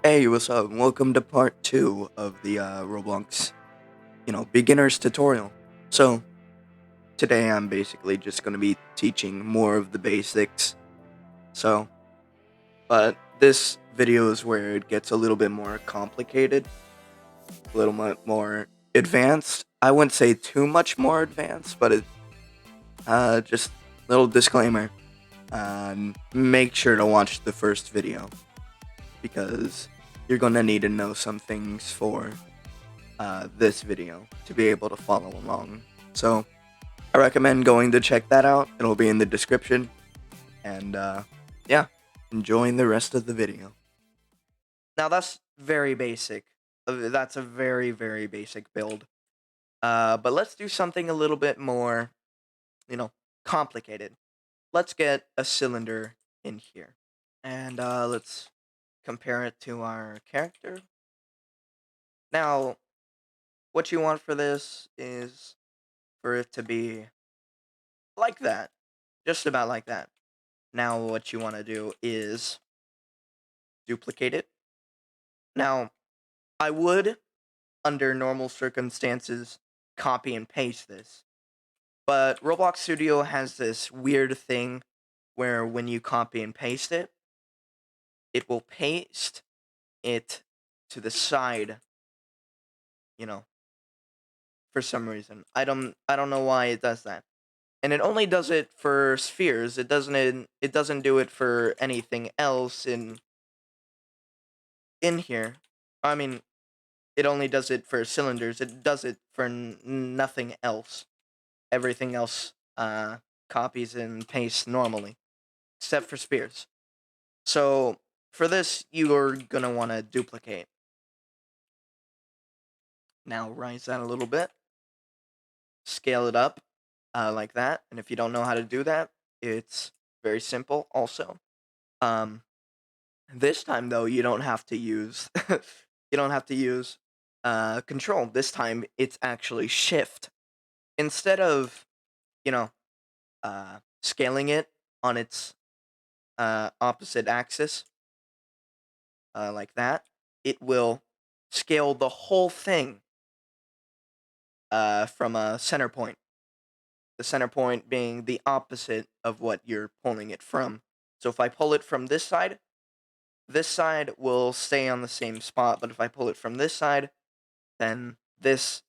Hey, what's up? Welcome to part 2 of the Roblox, beginner's tutorial. So, today I'm basically just going to be teaching more of the basics. So, but this video is where it gets a little bit more complicated, a little bit more advanced. I wouldn't say too much more advanced, but just little disclaimer. Make sure to watch the first video because you're going to need to know some things for this video to be able to follow along. So I recommend going to check that out. It'll be in the description. And yeah, enjoying the rest of the video. Now that's very basic. That's a very, very basic build. But let's do something a little bit more, you know, complicated. Let's get a cylinder in here. And let's compare it to our character. Now, what you want for this is for it to be like that. Just about like that. Now what you want to do is duplicate it. Now, I would, under normal circumstances, copy and paste this. But Roblox Studio has this weird thing where when you copy and paste it, it will paste it to the side, you know, for some reason. I don't know why it does that. And it only does it for spheres. It doesn't do it for anything else in here. I mean, it only does it for cylinders. It does it for nothing else. Everything else copies and pastes normally, except for spheres. So for this, you're gonna want to duplicate. Now raise that a little bit, scale it up like that. And if you don't know how to do that, it's very simple. Also, um, this time though, you don't have to use control. This time it's actually shift instead of you know scaling it on its opposite axis like that, it will scale the whole thing from a center point. The center point being the opposite of what you're pulling it from. So if I pull it from this side will stay on the same spot. But if I pull it from this side, then this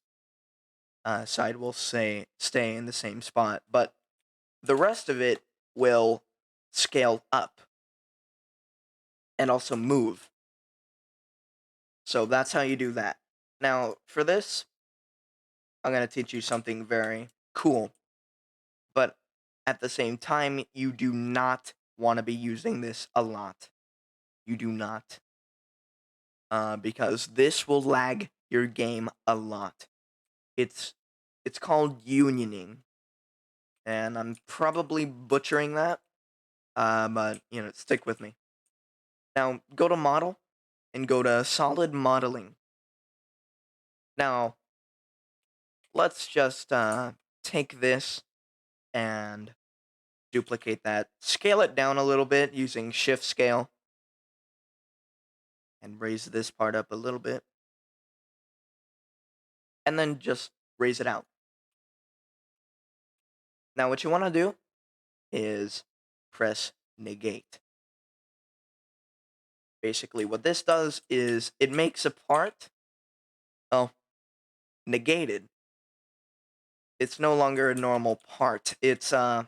side will stay in the same spot. But the rest of it will scale up and also move. So that's how you do that. Now, for this, I'm going to teach you something very cool. But at the same time, you do not want to be using this a lot. You do not. Because this will lag your game a lot. It's it's called unioning. And I'm probably butchering that. But stick with me. Now go to model and go to solid modeling. Now let's just take this and duplicate that. Scale it down a little bit using shift scale. And raise this part up a little bit. And then just raise it out. Now what you want to do is press negate. Basically what this does is it makes a part, well, negated. It's no longer a normal part. It's here.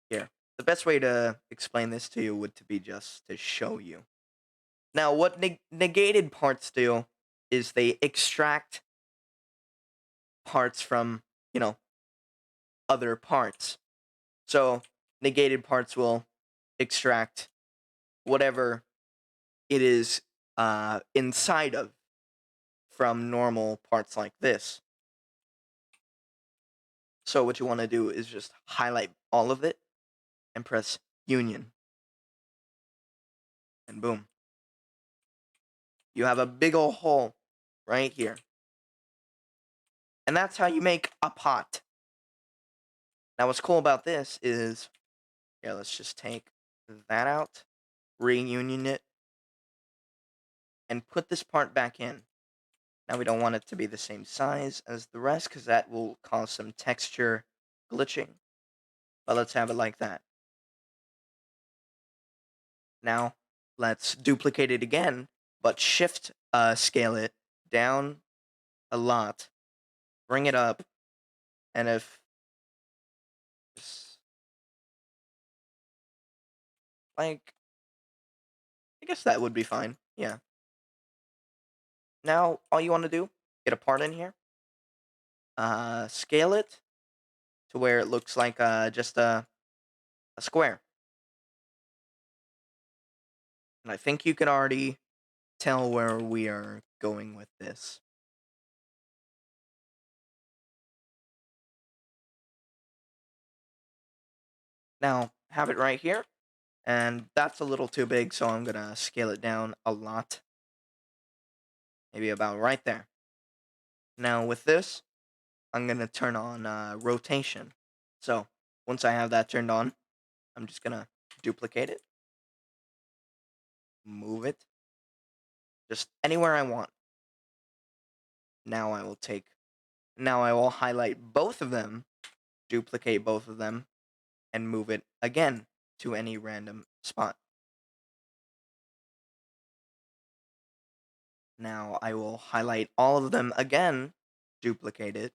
The best way to explain this to you would to be just to show you. Now what negated parts do is they extract parts from, you know, other parts. So negated parts will extract whatever it is inside of from normal parts like this. So what you want to do is just highlight all of it and press union. And boom. You have a big ol' hole right here. And that's how you make a pot. Now what's cool about this is, yeah, let's just take that out, reunion it, and put this part back in. Now we don't want it to be the same size as the rest because that will cause some texture glitching. But let's have it like that. Now let's duplicate it again, but shift scale it down a lot. Bring it up, and if like, I guess that would be fine. Yeah. Now all you want to do, get a part in here, scale it to where it looks like just a square. And I think you can already tell where we are going with this. Now, have it right here, and that's a little too big, so I'm gonna scale it down a lot. Maybe about right there. Now with this, I'm gonna turn on rotation. So once I have that turned on, I'm just gonna duplicate it, move it, just anywhere I want. Now I will highlight both of them, duplicate both of them, and move it again to any random spot. Now I will highlight all of them again, duplicate it,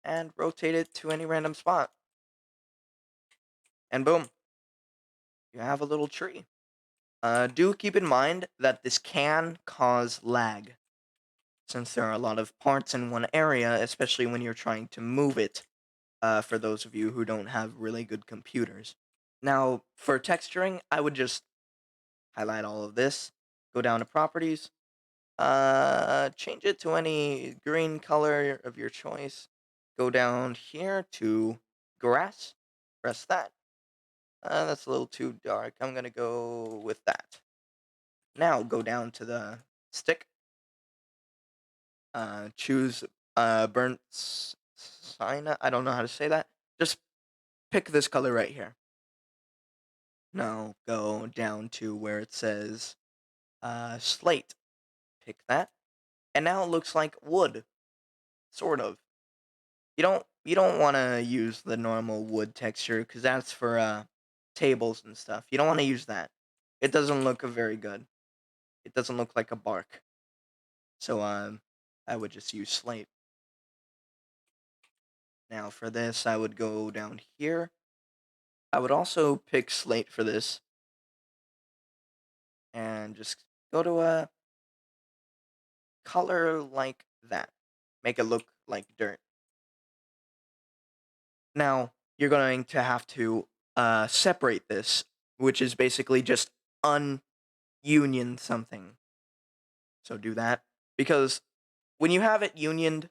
and rotate it to any random spot. And boom, you have a little tree. Do keep in mind that this can cause lag, since there are a lot of parts in one area, especially when you're trying to move it, for those of you who don't have really good computers. Now, for texturing, I would just highlight all of this, go down to properties, change it to any green color of your choice, go down here to grass, press that. That's a little too dark. I'm gonna go with that. Now go down to the stick, choose burnt sienna. I don't know how to say that. Just pick this color right here. Now go down to where it says slate. Pick that. And now it looks like wood, sort of. You don't want to use the normal wood texture because that's for tables and stuff. You don't want to use that. It doesn't look very good. It doesn't look like a bark. So I would just use slate. Now for this, I would go down here. I would also pick slate for this and just go to a color like that. Make it look like dirt. Now you're going to have to separate this, which is basically just ununion something. So do that because when you have it unioned,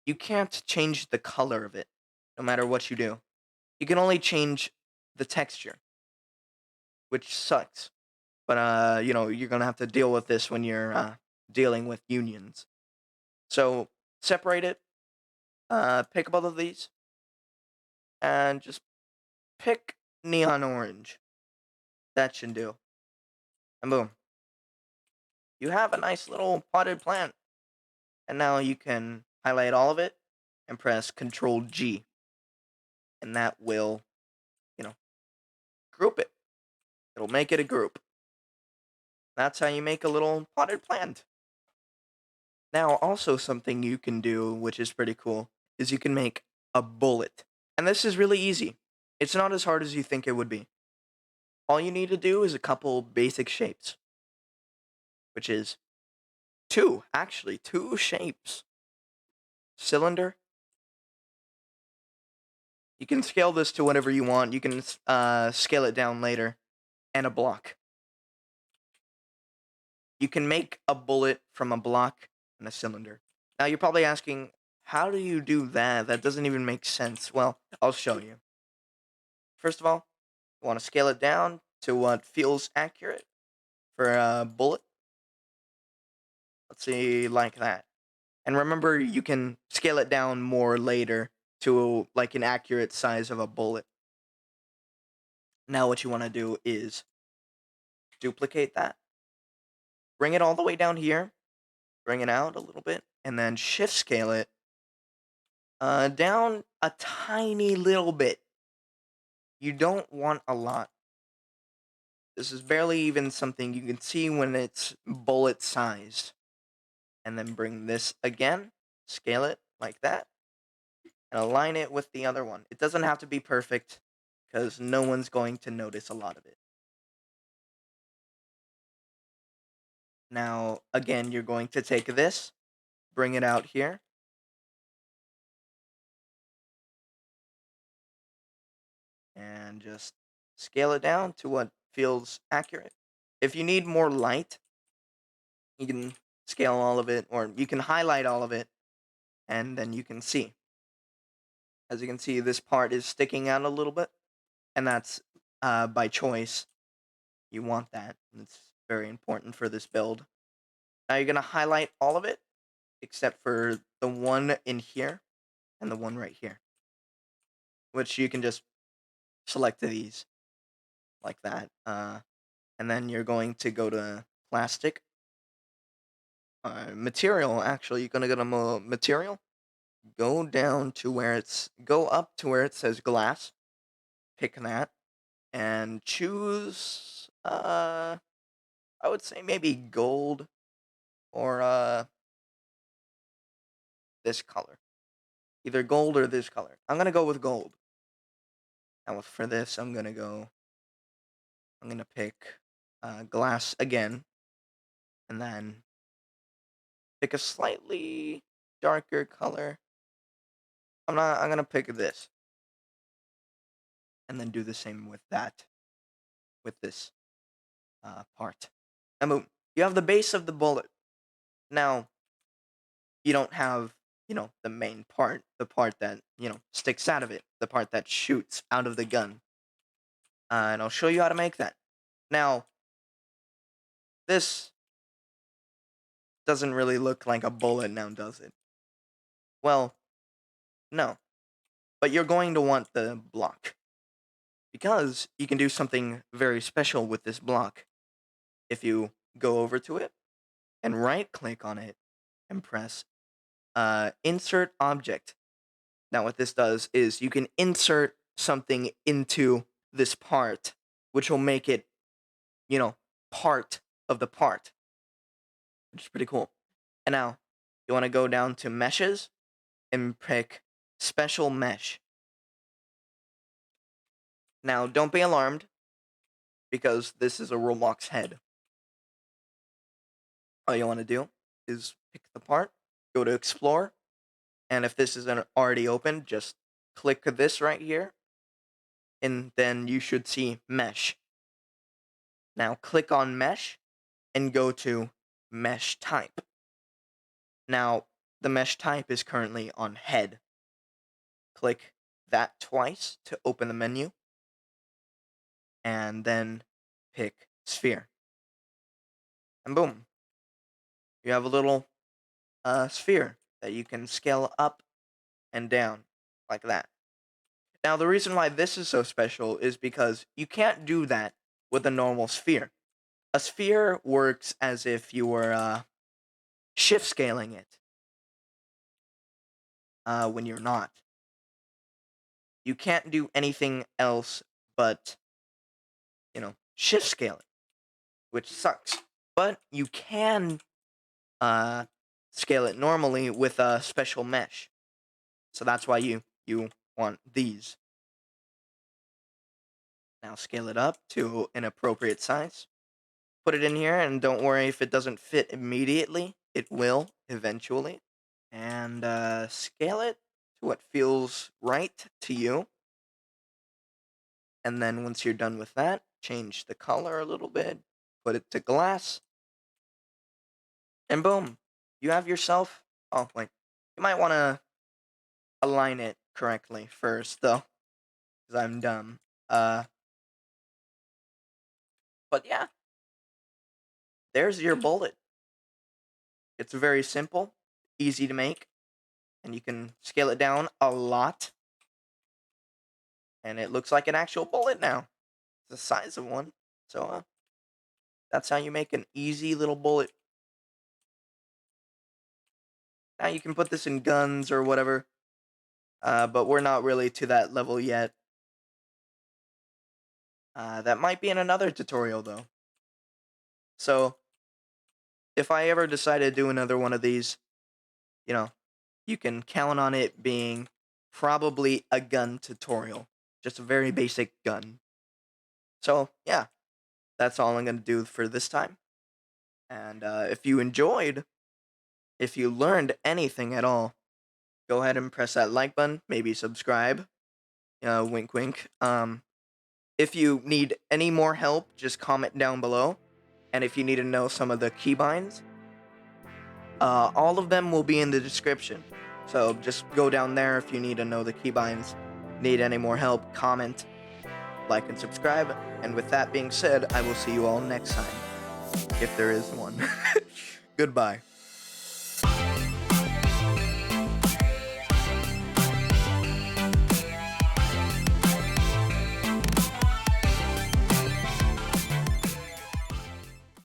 you can't change the color of it, no matter what you do. You can only change the texture, which sucks. But you're gonna have to deal with this when you're dealing with unions. So separate it. Pick both of these, and just pick neon orange. That should do. And boom, you have a nice little potted plant. And now you can highlight all of it and press Control G, and that will, you know, group it. It'll make it a group. That's how you make a little potted plant. Now, also something you can do, which is pretty cool, is you can make a bullet. And this is really easy. It's not as hard as you think it would be. All you need to do is a couple basic shapes, which is two shapes. Cylinder. You can scale this to whatever you want. You can scale it down later. And a block. You can make a bullet from a block and a cylinder. Now you're probably asking, how do you do that? That doesn't even make sense. Well, I'll show you. First of all, you want to scale it down to what feels accurate for a bullet. Let's see, like that. And remember, you can scale it down more later to like an accurate size of a bullet. Now what you want to do is duplicate that. Bring it all the way down here. Bring it out a little bit. And then shift scale it down a tiny little bit. You don't want a lot. This is barely even something you can see when it's bullet sized. And then bring this again, scale it like that, and align it with the other one. It doesn't have to be perfect, because no one's going to notice a lot of it. Now, again, you're going to take this, bring it out here, and just scale it down to what feels accurate. If you need more light, you can scale all of it, or you can highlight all of it, and then you can see. As you can see, this part is sticking out a little bit, and that's by choice. You want that. It's very important for this build. Now you're going to highlight all of it, except for the one in here and the one right here, which you can just select these like that. And then you're going to go to plastic. Material, actually, you're going to go to material. Go down to where go up to where it says glass. Pick that. And choose, I would say maybe gold or this color. Either gold or this color. I'm going to go with gold. Now for this, I'm going to pick glass again. And then pick a slightly darker color. I'm going to pick this. And then do the same with that. With this part. And boom. You have the base of the bullet. Now, you don't have, the main part. The part that, sticks out of it. The part that shoots out of the gun. And I'll show you how to make that. Now, this doesn't really look like a bullet now, does it? Well, no. But you're going to want the block. Because you can do something very special with this block. If you go over to it and right click on it and press insert object. Now what this does is you can insert something into this part, which will make it, part of the part, which is pretty cool. And now you want to go down to meshes and pick special mesh. Now don't be alarmed, because this is a Roblox head. All you want to do is pick the part, go to explore, and if this isn't already open, just click this right here, and then you should see mesh. Now click on mesh and go to mesh type. Now the mesh type is currently on head. Click that twice to open the menu, and then pick sphere. And boom, you have a little sphere that you can scale up and down like that. Now the reason why this is so special is because you can't do that with a normal sphere. A sphere works as if you were shift scaling it when you're not. You can't do anything else but, shift scale it, which sucks. But you can scale it normally with a special mesh. So that's why you want these. Now scale it up to an appropriate size. Put it in here, and don't worry if it doesn't fit immediately. It will eventually. And scale it to what feels right to you. And then once you're done with that, change the color a little bit, put it to glass, and boom, you have yourself. Oh, wait. You might want to align it correctly first, though, because I'm dumb. But yeah, there's your bullet. It's very simple, easy to make, and you can scale it down a lot. And it looks like an actual bullet now. It's the size of one. So, That's how you make an easy little bullet. Now you can put this in guns or whatever, but we're not really to that level yet. That might be in another tutorial though. So if I ever decide to do another one of these, you know, you can count on it being probably a gun tutorial. Just a very basic gun. So yeah, that's all I'm going to do for this time. And if you enjoyed, if you learned anything at all, go ahead and press that like button, maybe subscribe. Wink, wink. If you need any more help, just comment down below. And if you need to know some of the keybinds, all of them will be in the description. So just go down there if you need to know the keybinds. Need any more help, comment, like, and subscribe. And with that being said, I will see you all next time, if there is one. Goodbye.